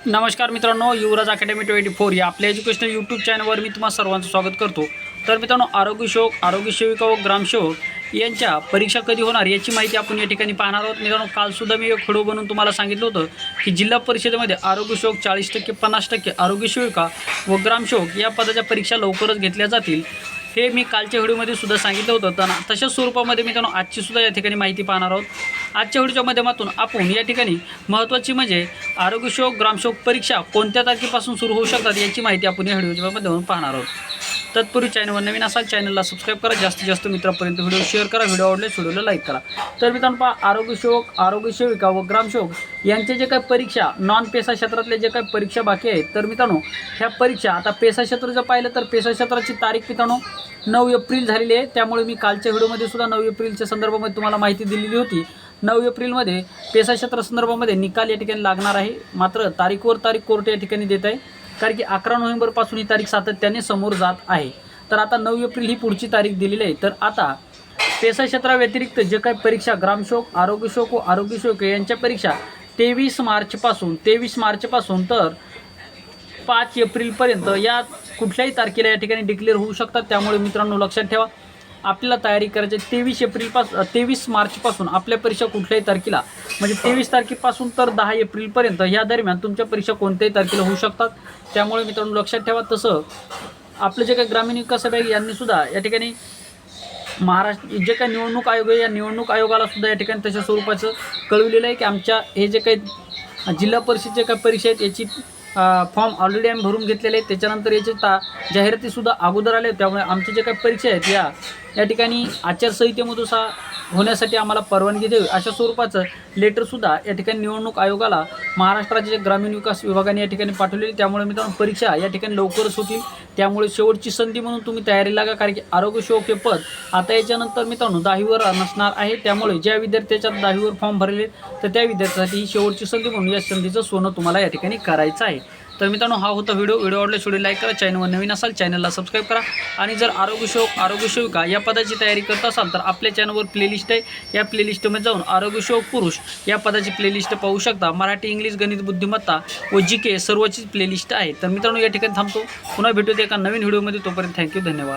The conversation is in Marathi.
नमस्कार मित्रांनो, युवराज अकॅडमी 24 या आपल्या एज्युकेशनल यूट्यूब चॅनलवर मी तुम्हा सर्वांचं स्वागत करतो। तर मित्रांनो, आरोग्य सेवक, आरोग्य सेविका व ग्रामसेवक यांच्या परीक्षा कधी होणार याची माहिती आपण या ठिकाणी पाहणार आहोत। मित्रांनो, कालसुद्धा मी एक व्हिडिओ बनवून तुम्हाला सांगितलं होतं की जिल्हा परिषदेमध्ये आरोग्य सेवक 40%, 50%, आरोग्य सेविका व ग्रामसेवक या पदाच्या परीक्षा लवकरच घेतल्या जातील। हे मी कालच्या व्हिडिओमध्ये सुद्धा सांगितलं होतं। तर तशाच स्वरूपामध्ये मित्रांनो आजची सुद्धा या ठिकाणी माहिती पाहणार आहोत। आजच्या व्हिडिओच्या माध्यमातून आपण या ठिकाणी महत्त्वाची म्हणजे आरोग्य सेवक, ग्रामसेवक परीक्षा कोणत्या तारखेपासून सुरू होऊ शकतात याची माहिती आपण या व्हिडिओच्या माध्यमातून पाहणार आहोत। तत्पूर्वी चॅनलवर नवीन असाल चॅनलला सबस्क्राईब करा, जास्तीत जास्त मित्रांपर्यंत व्हिडिओ शेअर करा, व्हिडिओ आवडल्यास व्हिडिओला लाईक करा। तर मित्रांनो पहा, आरोग्य सेवक, आरोग्य सेविका व ग्रामसेवक यांचे जे काही परीक्षा नॉन पेसा क्षेत्रातले जे काही परीक्षा बाकी आहेत, तर मित्रांनो ह्या परीक्षा आता पेसा क्षेत्र जर पाहिलं तर पेसा क्षेत्राची तारीख मित्रांनो 9 एप्रिल झालेली आहे। त्यामुळे मी कालच्या व्हिडिओमध्ये सुद्धा 9 एप्रिलच्या संदर्भामध्ये तुम्हाला माहिती दिलेली होती। 9 एप्रिलमध्ये पेसा क्षेत्र संदर्भामध्ये निकाल या ठिकाणी लागणार आहे। मात्र तारीखवर तारीख कोर्ट या ठिकाणी देत आहे, कारण की 11 नोव्हेंबरपासून ही तारीख सातत्याने समोर जात आहे। तर आता 9 एप्रिल ही पुढची तारीख दिलेली आहे। तर आता पेसा क्षेत्राव्यतिरिक्त जे काही परीक्षा ग्रामसेवक, आरोग्य सेवक व आरोग्य सेविका यांच्या परीक्षा 23 मार्चपासून तर 5 एप्रिलपर्यंत या कुठल्याही तारखेला या ठिकाणी डिक्लेअर होऊ शकतात। त्यामुळे मित्रांनो लक्षात ठेवा, आपल्याला तयारी करायची 23 मार्चपासून आपल्या परीक्षा कुठल्याही तारखेला म्हणजे 23 तारखेपासून तर 10 एप्रिलपर्यंत या दरम्यान तुमच्या परीक्षा कोणत्याही तारखेला होऊ शकतात। त्यामुळे मित्रांनो लक्षात ठेवा। तसं आपलं जे काही ग्रामीण विकास आयोग यांनी सुद्धा या ठिकाणी महाराष्ट्र जे काही निवडणूक आयोग आहे या निवडणूक आयोगाला सुद्धा या ठिकाणी तशा स्वरूपाचं कळवलेलं आहे की आमच्या हे जे काही जिल्हा परिषद जे काही परीक्षा आहेत याची फॉर्म ऑलरेडी आम्ही भरून घेतलेले आहेत। त्याच्यानंतर याची जाहिरातीसुद्धा अगोदर आले, त्यामुळे आमचे जे काही परीक्षा आहेत या ठिकाणी आचारसंहितेमधून होण्यासाठी आम्हाला परवानगी द्यावी अशा स्वरूपाचं लेटरसुद्धा या ठिकाणी निवडणूक आयोगाला महाराष्ट्राचे जे ग्रामीण विकास विभागाने या ठिकाणी पाठवलेली। त्यामुळे मित्रांनो परीक्षा या ठिकाणी लवकरच होतील। त्यामुळे शेवटची संधी म्हणून तुम्ही तयारी लागा, कारण की आरोग्य सेवक हे पद आता याच्यानंतर मित्रांनो 10वीवर नसणार आहे। त्यामुळे ज्या विद्यार्थ्याच्या 10वीवर फॉर्म भरले तर त्या विद्यार्थ्यासाठी ही शेवटची संधी म्हणून या संधीचं सोनं तुम्हाला या ठिकाणी करायचं आहे। तर मित्रांनो हा होता व्हिडिओ आवडल्यास व्हिडिओ लाईक करा, चॅनलवर नवीन असाल चॅनलला सबस्क्राईब करा। आणि जर आरोग्य सेवक, आरोग्य सेविका या पदाची तयारी करत असाल तर आपल्या चॅनलवर प्लेलिस्ट आहे, या प्लेलिस्टमध्ये जाऊन आरोग्य सेवक पुरुष या पदाची प्लेलिस्ट पाहू शकता। मराठी, इंग्लिश, गणित, बुद्धिमत्ता व GK सर्वची प्लेलिस्ट आहे। तर मित्रांनो या ठिकाणी थांबतो, पुन्हा भेटूया एका नवीन व्हिडिओमध्ये। तोपर्यंत थँक्यू, धन्यवाद।